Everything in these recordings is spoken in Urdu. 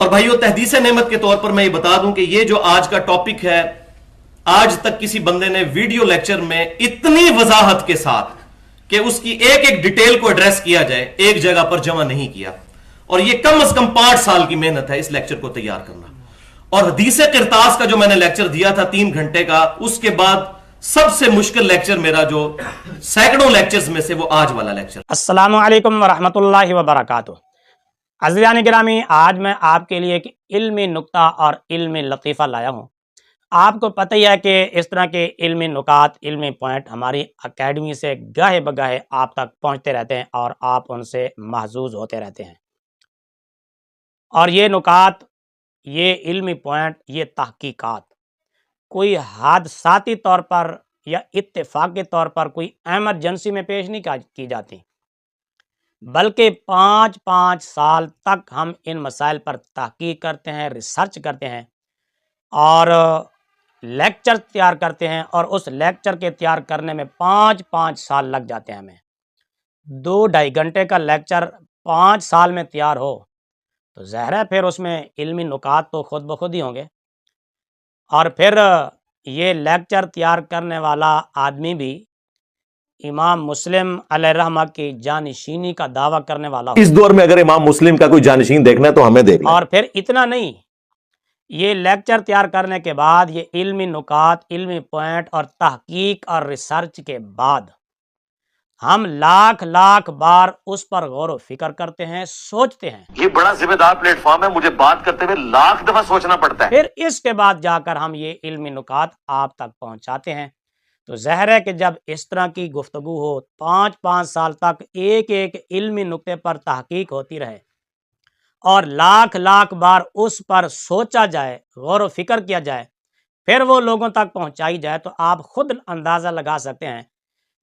اور بھائیو تحدیث نعمت کے طور پر میں یہ بتا دوں کہ یہ جو آج کا ٹاپک ہے، آج تک کسی بندے نے ویڈیو لیکچر میں اتنی وضاحت کے ساتھ کہ اس کی ایک ایک ڈیٹیل کو ایڈریس کیا جائے ایک جگہ پر جمع نہیں کیا، اور یہ کم از کم 5 سال کی محنت ہے اس لیکچر کو تیار کرنا۔ اور حدیث قرطاس کا جو میں نے لیکچر دیا تھا 3 گھنٹے کا، اس کے بعد سب سے مشکل لیکچر میرا جو سینکڑوں لیکچرز میں سے وہ آج والا لیکچر۔ السلام علیکم ورحمۃ اللہ وبرکاتہ۔ عزیزان گرامی، آج میں آپ کے لیے ایک علمی نکتہ اور علمی لطیفہ لایا ہوں۔ آپ کو پتہ ہی ہے کہ اس طرح کے علمی نکات، علمی پوائنٹ ہماری اکیڈمی سے گاہے بگاہے آپ تک پہنچتے رہتے ہیں اور آپ ان سے محظوظ ہوتے رہتے ہیں۔ اور یہ نکات، یہ علمی پوائنٹ، یہ تحقیقات کوئی حادثاتی طور پر یا اتفاقی طور پر کوئی ایمرجنسی میں پیش نہیں کی جاتی، بلکہ 5 سال تک ہم ان مسائل پر تحقیق کرتے ہیں، ریسرچ کرتے ہیں اور لیکچر تیار کرتے ہیں، اور اس لیکچر کے تیار کرنے میں 5 سال لگ جاتے ہیں ہمیں۔ 2-2.5 گھنٹے کا لیکچر 5 سال میں تیار ہو تو ظاہر ہے پھر اس میں علمی نکات تو خود بخود ہی ہوں گے، اور پھر یہ لیکچر تیار کرنے والا آدمی بھی امام مسلم علیہ الرحمہ کی جانشینی کا دعویٰ کرنے والا ہو۔ اس دور میں اگر امام مسلم کا کوئی جانشین دیکھنا ہے تو ہمیں دیکھ لیں۔ اور پھر اتنا نہیں، یہ لیکچر تیار کرنے کے بعد یہ علمی نکات، علمی پوائنٹ اور تحقیق اور ریسرچ کے بعد ہم لاکھ بار اس پر غور و فکر کرتے ہیں، سوچتے ہیں۔ یہ بڑا ذمہ دار پلیٹ فارم ہے، مجھے بات کرتے ہوئے لاکھ دفعہ سوچنا پڑتا ہے۔ پھر اس کے بعد جا کر ہم یہ علمی نکات آپ تک پہنچاتے ہیں۔ تو ظاہر ہے کہ جب اس طرح کی گفتگو ہو، 5 سال تک ایک ایک علمی نکتے پر تحقیق ہوتی رہے اور لاکھ بار اس پر سوچا جائے، غور و فکر کیا جائے، پھر وہ لوگوں تک پہنچائی جائے، تو آپ خود اندازہ لگا سکتے ہیں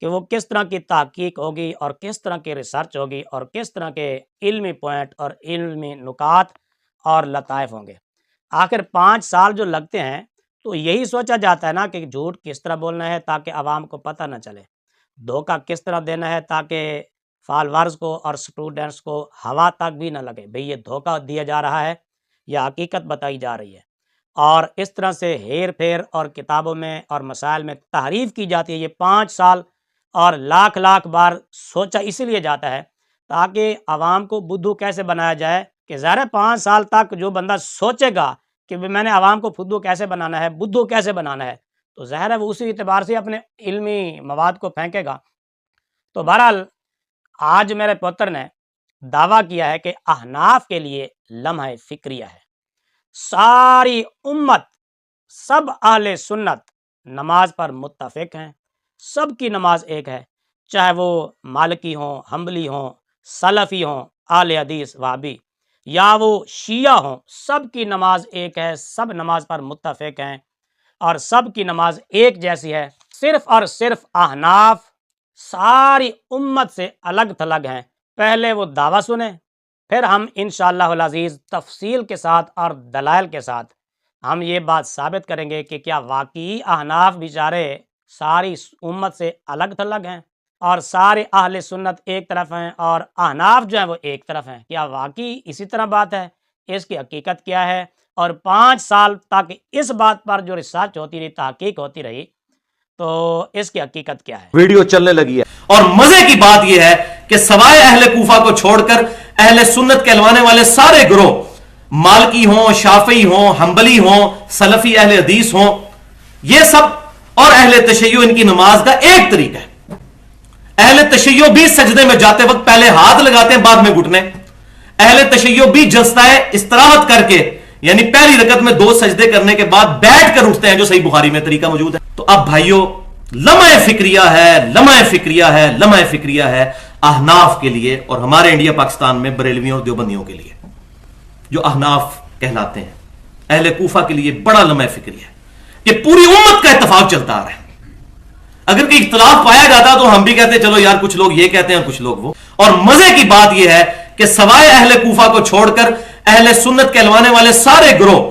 کہ وہ کس طرح کی تحقیق ہوگی اور کس طرح کی ریسرچ ہوگی اور کس طرح کے علمی پوائنٹ اور علمی نکات اور لطائف ہوں گے۔ آخر 5 سال جو لگتے ہیں تو یہی سوچا جاتا ہے نا کہ جھوٹ کس طرح بولنا ہے تاکہ عوام کو پتہ نہ چلے، دھوکہ کس طرح دینا ہے تاکہ فالورز کو اور سٹوڈنٹس کو ہوا تک بھی نہ لگے بھئی یہ دھوکہ دیا جا رہا ہے یا حقیقت بتائی جا رہی ہے۔ اور اس طرح سے ہیر پھیر اور کتابوں میں اور مسائل میں تحریف کی جاتی ہے۔ یہ 5 سال اور لاکھ بار سوچا اسی لیے جاتا ہے تاکہ عوام کو بدھو کیسے بنایا جائے، کہ ظاہر 5 سال تک جو بندہ سوچے گا کہ میں نے عوام کو فدو کیسے بنانا ہے، بدھو کیسے بنانا ہے، تو ظاہر ہے وہ اسی اعتبار سے اپنے علمی مواد کو پھینکے گا۔ تو بہرحال آج میرے پوتر نے دعویٰ کیا ہے کہ احناف کے لیے لمحہ فکریہ ہے۔ ساری امت، سب اہل سنت نماز پر متفق ہیں، سب کی نماز ایک ہے، چاہے وہ مالکی ہوں، حنبلی ہوں، سلفی ہوں، اہل حدیث وہابی، یا وہ شیعہ ہوں، سب کی نماز ایک ہے، سب نماز پر متفق ہیں اور سب کی نماز ایک جیسی ہے۔ صرف اور صرف احناف ساری امت سے الگ تھلگ ہیں۔ پہلے وہ دعویٰ سنیں، پھر ہم انشاءاللہ العزیز تفصیل کے ساتھ اور دلائل کے ساتھ ہم یہ بات ثابت کریں گے کہ کیا واقعی احناف بیچارے ساری امت سے الگ تھلگ ہیں اور سارے اہل سنت ایک طرف ہیں اور احناف جو ہیں وہ ایک طرف ہیں۔ کیا واقعی اسی طرح بات ہے؟ اس کی حقیقت کیا ہے؟ اور 5 سال تک اس بات پر جو ریسرچ ہوتی رہی، تحقیق ہوتی رہی، تو اس کی حقیقت کیا ہے؟ ویڈیو چلنے لگی ہے۔ اور مزے کی بات یہ ہے کہ سوائے اہل کوفہ کو چھوڑ کر اہل سنت کہلوانے والے سارے گروہ، مالکی ہوں، شافعی ہوں، حنبلی ہوں، سلفی اہل حدیث ہوں، یہ سب اور اہل تشیع، ان کی نماز کا ایک طریقہ ہے۔ اہل تشیع بھی سجدے میں جاتے وقت پہلے ہاتھ لگاتے ہیں، بعد میں گھٹنے۔ اہل تشیع بھی جلسہ استراحت کر کے، یعنی پہلی رکعت میں 2 سجدے کرنے کے بعد بیٹھ کر اٹھتے ہیں، جو صحیح بخاری میں طریقہ موجود ہے۔ تو اب بھائیو، لمحہ فکریہ ہے، لمحہ فکریہ ہے، لمحہ فکریہ ہے احناف کے لیے، اور ہمارے انڈیا پاکستان میں بریلویوں اور دیوبندیوں کے لیے جو احناف کہلاتے ہیں۔ اہل کوفہ کے لیے بڑا لمحہ فکریہ ہے کہ پوری امت کا اتفاق چلتا آ رہا ہے۔ اگر کوئی اختلاف پایا جاتا تو ہم بھی کہتے چلو یار کچھ لوگ یہ کہتے ہیں کچھ لوگ وہ۔ اور مزے کی بات یہ ہے کہ سوائے اہل کوفہ کو چھوڑ کر اہل سنت کہلوانے والے سارے گروہ،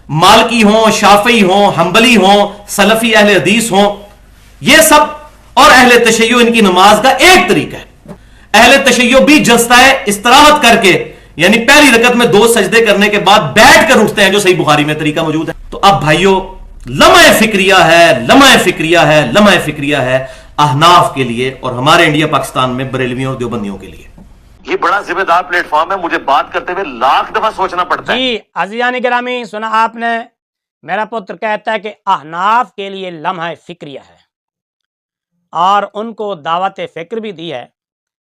مالکی ہوں، شافعی ہوں، حنبلی ہوں، سلفی اہل حدیث ہوں، یہ سب اور اہل تشیع، ان کی نماز کا ایک طریقہ ہے۔ اہل تشیع بھی جلسہ استراحت کر کے، یعنی پہلی رکعت میں 2 سجدے کرنے کے بعد بیٹھ کر اٹھتے ہیں، جو صحیح بخاری میں طریقہ موجود ہے۔ تو اب بھائیو، لمحہ فکریہ ہے، لمحہ فکریہ ہے، لمحہ فکریہ ہے احناف کے لیے اور ہمارے انڈیا پاکستان میں بریلویوں اور دیوبندیوں کے لیے۔ یہ بڑا ذمہ دار پلیٹ فارم ہے، مجھے بات کرتے ہوئے لاکھ دفعہ سوچنا پڑتا ہے۔ جی عزیزان گرامی، سنا آپ نے، میرا پتر کہتا ہے کہ احناف کے لیے لمحہ فکریہ ہے، اور ان کو دعوت فکر بھی دی ہے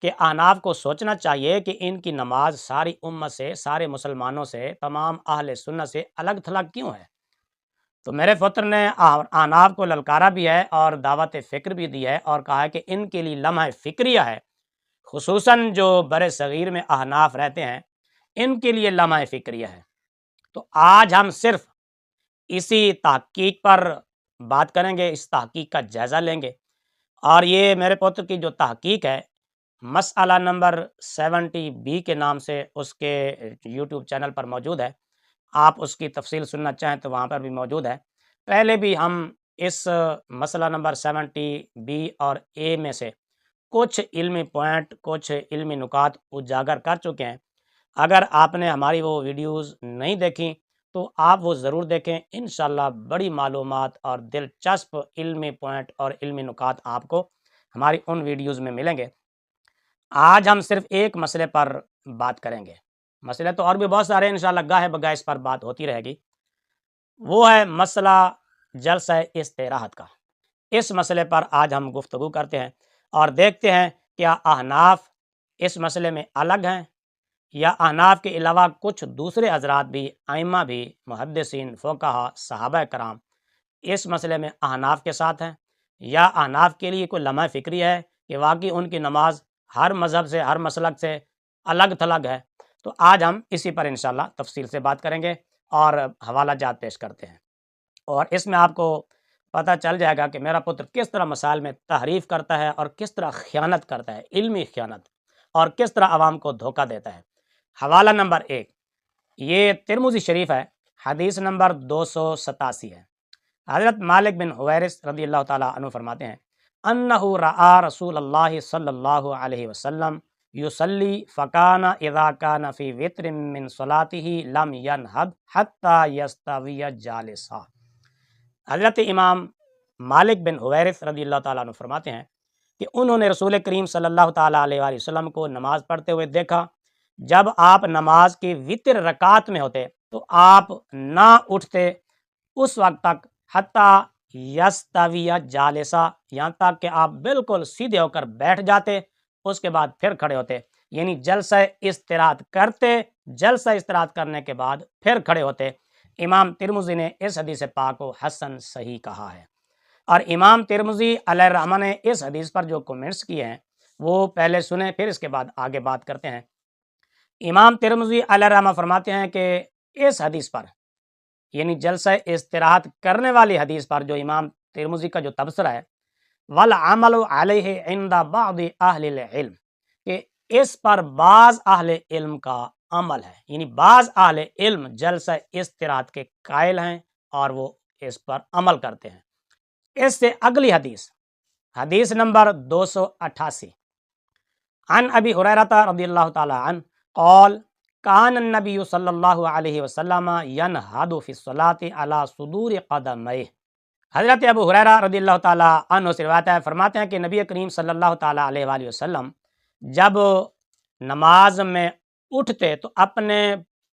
کہ احناف کو سوچنا چاہیے کہ ان کی نماز ساری امت سے، سارے مسلمانوں سے، تمام اہل سنت سے الگ تھلگ کیوں ہے۔ تو میرے پتر نے احناف کو للکارا بھی ہے اور دعوت فکر بھی دی ہے، اور کہا ہے کہ ان کے لیے لمحہ فکریہ ہے، خصوصاً جو بر صغیر میں احناف رہتے ہیں، ان کے لیے لمحہ فکریہ ہے۔ تو آج ہم صرف اسی تحقیق پر بات کریں گے، اس تحقیق کا جائزہ لیں گے، اور یہ میرے پوتر کی جو تحقیق ہے، مسئلہ نمبر 70B کے نام سے اس کے یوٹیوب چینل پر موجود ہے، آپ اس کی تفصیل سننا چاہیں تو وہاں پر بھی موجود ہے۔ پہلے بھی ہم اس مسئلہ نمبر 70B اور A میں سے کچھ علمی پوائنٹ، کچھ علمی نکات اجاگر کر چکے ہیں۔ اگر آپ نے ہماری وہ ویڈیوز نہیں دیکھیں تو آپ وہ ضرور دیکھیں، انشاءاللہ بڑی معلومات اور دلچسپ علمی پوائنٹ اور علمی نکات آپ کو ہماری ان ویڈیوز میں ملیں گے۔ آج ہم صرف ایک مسئلے پر بات کریں گے، مسئلے تو اور بھی بہت سارے ہیں، انشاءاللہ گاہے بگاہے اس پر بات ہوتی رہے گی۔ وہ ہے مسئلہ جلسہ استراحت کا۔ اس مسئلے پر آج ہم گفتگو کرتے ہیں اور دیکھتے ہیں کیا احناف اس مسئلے میں الگ ہیں، یا احناف کے علاوہ کچھ دوسرے حضرات بھی، ائمہ بھی، محدثین، فقہا، صحابہ کرام اس مسئلے میں احناف کے ساتھ ہیں، یا احناف کے لیے کوئی لمحہ فکری ہے کہ واقعی ان کی نماز ہر مذہب سے، ہر مسلک سے الگ تھلگ ہے۔ تو آج ہم اسی پر انشاءاللہ تفصیل سے بات کریں گے اور حوالہ جات پیش کرتے ہیں، اور اس میں آپ کو پتہ چل جائے گا کہ میرا پتر کس طرح مسائل میں تحریف کرتا ہے اور کس طرح خیانت کرتا ہے، علمی خیانت، اور کس طرح عوام کو دھوکہ دیتا ہے۔ حوالہ نمبر 1 یہ ترمذی شریف ہے، حدیث نمبر 287 ہے۔ حضرت مالک بن حویرث رضی اللہ تعالیٰ عنہ فرماتے ہیں، انہ رآ رسول اللہ صلی اللہ علیہ وسلم یصلی فکان اذا کان فی وتر من صلاتہ لم ینہد حتی یستوی جالسا۔ حضرت امام مالک بن حویرث رضی اللہ تعالیٰ عنہ فرماتے ہیں کہ انہوں نے رسول کریم صلی اللہ تعالیٰ علیہ وآلہ وسلم کو نماز پڑھتے ہوئے دیکھا، جب آپ نماز کی وتر رکعت میں ہوتے تو آپ نہ اٹھتے اس وقت تک حتیٰ یستوی جالسا، یہاں تک کہ آپ بالکل سیدھے ہو کر بیٹھ جاتے، اس کے بعد پھر کھڑے ہوتے، یعنی جلسہ استراحت کرتے، جلسہ استراحت کرنے کے بعد پھر کھڑے ہوتے۔ امام ترمذی نے اس حدیث پاک کو حسن صحیح کہا ہے، اور امام ترمذی علیہ الرحمہ نے اس حدیث پر جو کومنٹس کیے ہیں وہ پہلے سنیں، پھر اس کے بعد آگے بات کرتے ہیں۔ امام ترمذی علیہ الرحمہ فرماتے ہیں کہ اس حدیث پر، یعنی جلسہ استراحت کرنے والی حدیث پر، جو امام ترمذی کا جو تبصرہ ہے، وَالْعَمَلُ عَلَيْهِ عِنْدَ بَعْضِ أَهْلِ الْعِلْمِ، کہ اس پر بعض اہل علم کا عمل ہے، یعنی بعض اہل علم جلسہ استراحت کے قائل ہیں اور وہ اس پر عمل کرتے ہیں۔ اس سے اگلی حدیث، حدیث نمبر 288، عن ابی ہریرہ رضی اللہ تعالی عنہ قال کان النبی صلی اللہ علیہ وسلم ینہد فی الصلاۃ علی صدور قدمیہ۔ حضرت ابو ہریرہ رضی اللہ تعالی عنہ سے روایت ہے، فرماتے ہیں کہ نبی کریم صلی اللہ تعالی علیہ وآلہ وسلم جب نماز میں اٹھتے تو اپنے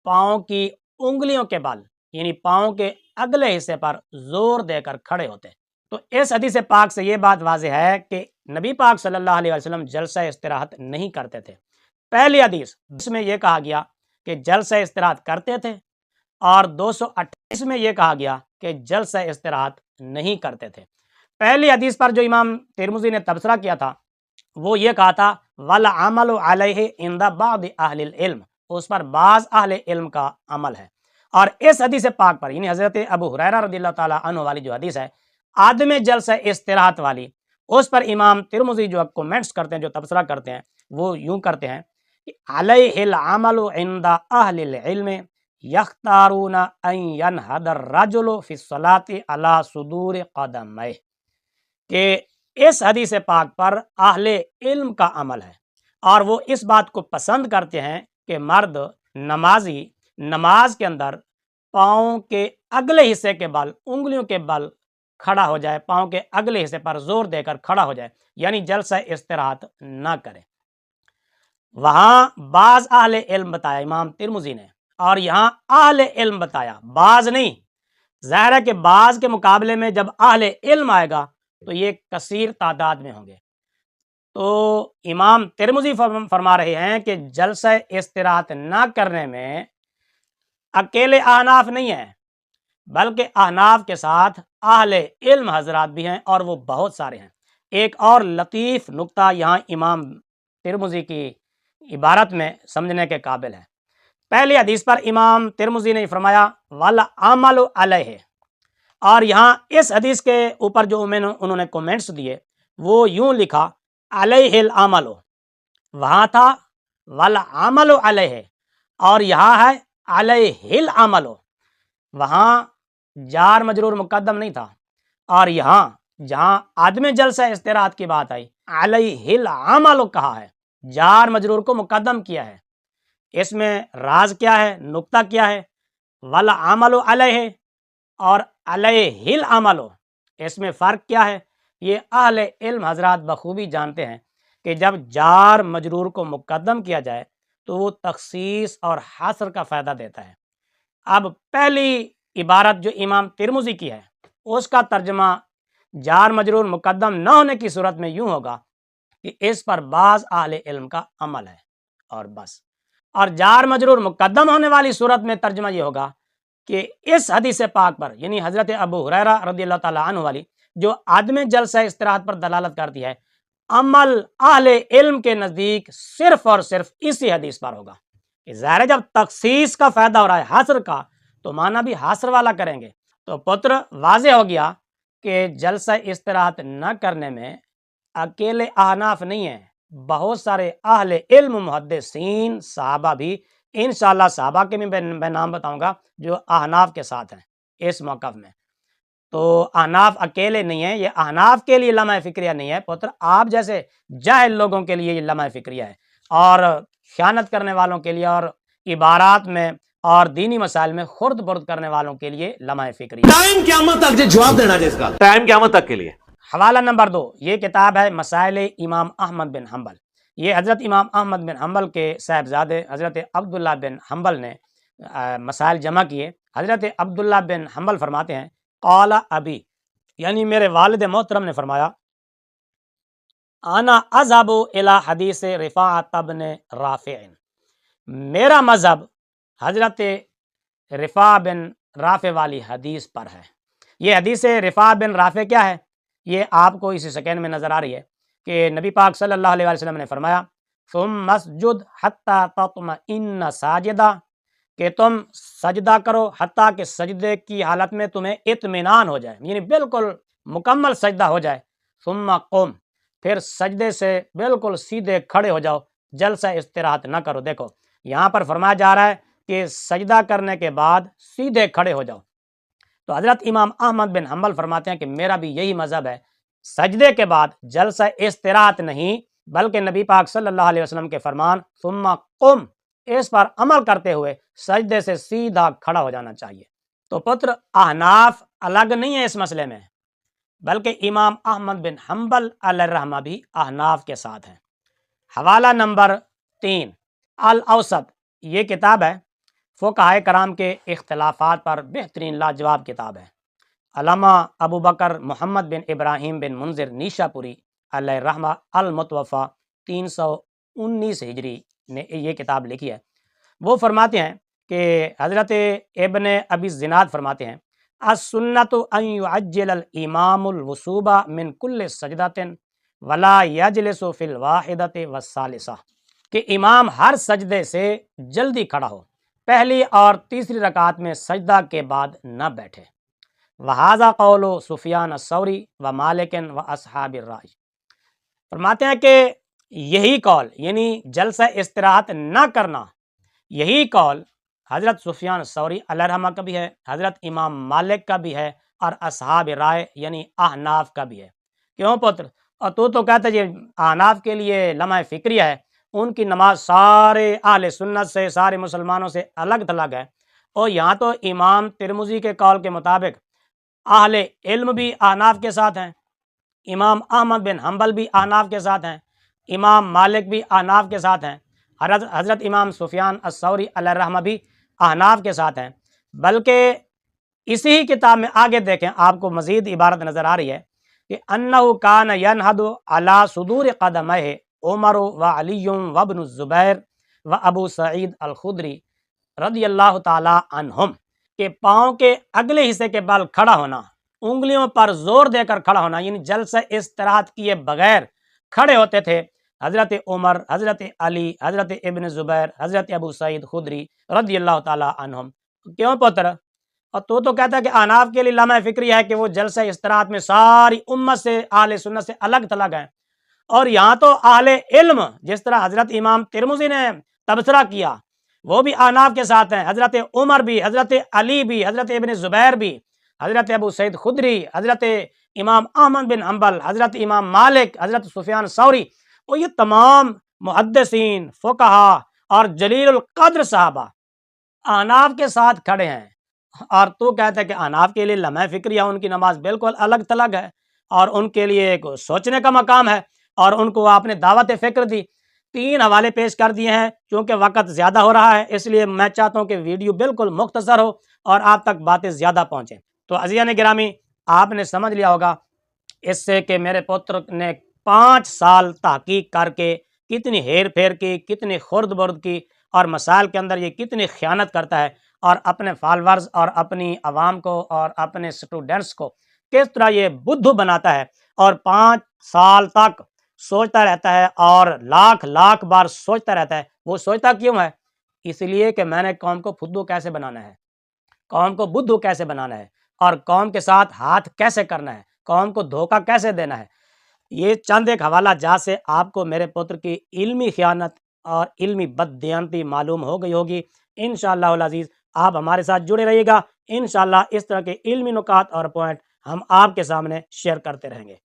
پاؤں کی انگلیوں کے بل، یعنی پاؤں کے اگلے حصے پر زور دے کر کھڑے ہوتے۔ تو اس حدیث پاک سے یہ بات واضح ہے کہ نبی پاک صلی اللہ علیہ وسلم جلسہ استراحت نہیں کرتے تھے۔ پہلی حدیث اس میں یہ کہا گیا کہ جلسہ استراحت کرتے تھے، اور 228 میں یہ کہا گیا کہ جلسہ استراحت نہیں کرتے تھے۔ پہلی حدیث پر جو امام ترمذی نے تبصرہ کیا تھا وہ یہ کہا تھا وَالْعَمَلُ عَلَيْهِ عِنْدَ بَعْضِ أَهْلِ الْعِلْمِ، اس پر بعض اہل علم کا عمل ہے۔ اور اس حدیث پاک پر، یعنی حضرت ابو ہریرہ رضی اللہ تعالیٰ عنہ والی جو حدیث ہے عدم جلسہ استراحت والی، اس پر امام ترمذی جو کومنٹس کرتے ہیں، جو تبصرہ کرتے ہیں، وہ یوں کرتے ہیں کہ علیہ العمل عند اہل العلم یختارون ان ینہد الرجل فی الصلاۃ علی صدور قدمیہ، کہ اس حدیث پاک پر اہل علم کا عمل ہے، اور وہ اس بات کو پسند کرتے ہیں کہ مرد نمازی نماز کے اندر پاؤں کے اگلے حصے کے بل، انگلیوں کے بل کھڑا ہو جائے، پاؤں کے اگلے حصے پر زور دے کر کھڑا ہو جائے، یعنی جلسہ استراحت نہ کرے۔ وہاں بعض اہل علم بتایا امام ترمذی نے، اور یہاں اہل علم بتایا، بعض نہیں۔ ظاہر ہے کہ بعض کے مقابلے میں جب اہل علم آئے گا تو یہ کثیر تعداد میں ہوں گے۔ تو امام ترمذی فرما رہے ہیں کہ جلسہ استراحت نہ کرنے میں اکیلے احناف نہیں ہیں، بلکہ احناف کے ساتھ اہل علم حضرات بھی ہیں، اور وہ بہت سارے ہیں۔ ایک اور لطیف نقطہ یہاں امام ترمذی کی عبارت میں سمجھنے کے قابل ہے۔ پہلی حدیث پر امام ترمذی نے فرمایا والعمل علیہ، اور یہاں اس حدیث کے اوپر جو انہوں نے کومنٹس دیے وہ یوں لکھا علیہ العمل، وہاں تھا والعمل علیہ، اور یہاں ہے علیہ العمل، وہاں جار مجرور مقدم نہیں تھا، اور یہاں جہاں عدم جلسہ استراحت کی بات آئی علیہ العمل کہا ہے، جار مجرور کو مقدم کیا ہے۔ اس میں راز کیا ہے، نقطہ کیا ہے؟ والعمل علیہ اور علیہ العمل، اس میں فرق کیا ہے؟ یہ اہل علم حضرات بخوبی جانتے ہیں کہ جب جار مجرور کو مقدم کیا جائے تو وہ تخصیص اور حصر کا فائدہ دیتا ہے۔ اب پہلی عبارت جو امام ترمذی کی ہے اس کا ترجمہ جار مجرور مقدم نہ ہونے کی صورت میں یوں ہوگا کہ اس پر بعض اہل علم کا عمل ہے اور بس، اور جار مجرور مقدم ہونے والی صورت میں ترجمہ یہ ہوگا کہ اس حدیث پاک پر، یعنی حضرت ابو ہریرہ رضی اللہ تعالیٰ عنہ والی، جو عدم جلسہ استراحت پر دلالت کرتی ہے، عمل اہل علم کے نزدیک صرف اور صرف اسی حدیث پر ہوگا۔ ظاہر ہے جب تخصیص کا فائدہ ہو رہا ہے حصر کا، تو معنی بھی حصر والا کریں گے۔ تو پتر واضح ہو گیا کہ جلسہ استراحت نہ کرنے میں اکیلے احناف نہیں ہیں، بہت سارے اہل علم محدثین صحابہ بھی، انشاءاللہ صحابہ کے بھی میں نام بتاؤں گا جو احناف کے ساتھ ہیں اس موقف میں۔ تو احناف اکیلے نہیں ہیں، یہ احناف کے لیے لمحہ فکریہ نہیں ہے پتر، آپ جیسے جاہل لوگوں کے لیے یہ لمحہ فکریہ ہے، اور خیانت کرنے والوں کے لیے، اور عبارات میں اور دینی مسائل میں خرد برد کرنے والوں کے لیے لمحہ فکریہ۔ ٹائم قیامت تک جواب دینا جس کا ٹائم قیامت تک کے لیے۔ حوالہ نمبر 2، یہ کتاب ہے مسائل امام احمد بن حنبل۔ یہ حضرت امام احمد بن حنبل کے صاحبزادے حضرت عبداللہ بن حنبل نے مسائل جمع کیے۔ حضرت عبداللہ بن حنبل فرماتے ہیں قال ابی، یعنی میرے والد محترم نے فرمایا انا اذهب الى حدیث رفاعہ بن رافع، میرا مذہب حضرت رفاع بن رافع والی حدیث پر ہے۔ یہ حدیث رفاع بن رافع کیا ہے؟ یہ آپ کو اسی سیکنڈ میں نظر آ رہی ہے کہ نبی پاک صلی اللہ علیہ وسلم نے فرمایا ثم اسجد حتی تطمئن ساجدہ، کہ تم سجدہ کرو حتیٰ کہ سجدے کی حالت میں تمہیں اطمینان ہو جائے، یعنی بالکل مکمل سجدہ ہو جائے۔ ثم قم، پھر سجدے سے بالکل سیدھے کھڑے ہو جاؤ، جلسہ استراحت نہ کرو۔ دیکھو یہاں پر فرمایا جا رہا ہے کہ سجدہ کرنے کے بعد سیدھے کھڑے ہو جاؤ۔ تو حضرت امام احمد بن حنبل فرماتے ہیں کہ میرا بھی یہی مذہب ہے، سجدے کے بعد جلسہ استراحت نہیں، بلکہ نبی پاک صلی اللہ علیہ وسلم کے فرمان ثم قم، اس پر عمل کرتے ہوئے سجدے سے سیدھا کھڑا ہو جانا چاہیے۔ تو پتر احناف الگ نہیں ہے اس مسئلے میں، بلکہ امام احمد بن حنبل علیہ الرحمہ بھی احناف کے ساتھ ہیں۔ حوالہ نمبر 3 الاوسط، یہ کتاب ہے فقہائے کرام کے اختلافات پر بہترین لاجواب کتاب ہے۔ علامہ ابو بکر محمد بن ابراہیم بن منذر نیشا پوری علیہ الرحمہ المتوفہ 319 ہجری نے یہ کتاب لکھی ہے۔ وہ فرماتے ہیں کہ حضرت ابن ابی الزناد فرماتے ہیں السنۃ ان یعجل الامام الوصوب من کل سجدۃ ولا یجلس فی الواحدۃ والثالثہ، کہ امام ہر سجدے سے جلدی کھڑا ہو، پہلی اور تیسری رکعت میں سجدہ کے بعد نہ بیٹھے۔ وہذا قول سفیان الثوری و مالک و اصحاب الرائے، فرماتے ہیں کہ یہی قول، یعنی جلسہ استراحت نہ کرنا، یہی قول حضرت سفیان الثوری علیہ الرحمہ کا بھی ہے، حضرت امام مالک کا بھی ہے، اور اصحاب رائے یعنی احناف کا بھی ہے۔ کیوں پتر؟ اور تو کہتا ہے یہ احناف کے لیے لمحہ فکریہ ہے، ان کی نماز سارے اہل سنت سے، سارے مسلمانوں سے الگ تھلگ ہے۔ اور یہاں تو امام ترمذی کے قول کے مطابق اہل علم بھی احناف کے ساتھ ہیں، امام احمد بن حنبل بھی احناف کے ساتھ ہیں، امام مالک بھی احناف کے ساتھ ہیں، حضرت امام سفیان الثوری علیہ الرحمہ بھی احناف کے ساتھ ہیں۔ بلکہ اسی ہی کتاب میں آگے دیکھیں، آپ کو مزید عبارت نظر آ رہی ہے کہ انہ کان ینہد علی صدور قدمہ عمر و علی و ابن الزبیر و ابو سعید الخدری رضی اللہ تعالی عنہم، کہ پاؤں کے اگلے حصے کے بل کھڑا ہونا، انگلیوں پر زور دے کر کھڑا ہونا، یعنی جلسہ استراحت کیے بغیر کھڑے ہوتے تھے حضرت عمر، حضرت علی، حضرت ابن زبیر، حضرت ابو سعید خدری رضی اللہ تعالی عنہم۔ کیوں پتر؟ اور تو کہتا ہے کہ احناف کے لیے لمحہ فکری ہے کہ وہ جلسہ استراحت میں ساری امت سے، اہل سنت سے الگ تھلگ ہیں، اور یہاں تو اہل علم جس طرح حضرت امام ترمذی نے تبصرہ کیا وہ بھی احناف کے ساتھ ہیں، حضرت عمر بھی، حضرت علی بھی، حضرت ابن زبیر بھی، حضرت ابو سعید خدری، حضرت امام احمد بن حنبل، حضرت امام مالک، حضرت سفیان ثوری، اور یہ تمام محدثین، فقہا اور جلیل القدر صحابہ احناف کے ساتھ کھڑے ہیں۔ اور تو کہتا ہے کہ احناف کے لیے لمحہ فکریہ ان کی نماز بالکل الگ تھلگ ہے، اور ان کے لیے ایک سوچنے کا مقام ہے، اور ان کو آپ نے دعوت فکر دی۔ 3 حوالے پیش کر دیے ہیں، چونکہ وقت زیادہ ہو رہا ہے اس لیے میں چاہتا ہوں کہ ویڈیو بالکل مختصر ہو اور آپ تک باتیں زیادہ پہنچیں۔ تو عزیزان گرامی، آپ نے سمجھ لیا ہوگا اس سے کہ میرے پتر نے 5 سال تحقیق کر کے کتنی ہیر پھیر کی، کتنی خرد برد کی، اور مسائل کے اندر یہ کتنی خیانت کرتا ہے، اور اپنے فالورز اور اپنی عوام کو اور اپنے سٹوڈنٹس کو کس طرح یہ بدھو بناتا ہے، اور 5 سال تک سوچتا رہتا ہے اور لاکھ بار سوچتا رہتا ہے۔ وہ سوچتا کیوں ہے؟ اس لیے کہ میں نے قوم کو فدو کیسے بنانا ہے، قوم کو بدھو کیسے بنانا ہے، اور قوم کے ساتھ ہاتھ کیسے کرنا ہے، قوم کو دھوکہ کیسے دینا ہے۔ یہ چند ایک حوالہ جات سے آپ کو میرے پتر کی علمی خیانت اور علمی بددیانتی معلوم ہو گئی ہوگی۔ انشاءاللہ العزیز آپ ہمارے ساتھ جڑے رہیے گا، انشاءاللہ اس طرح کے علمی نکات اور پوائنٹ ہم آپ کے سامنے شیئر کرتے رہیں گے۔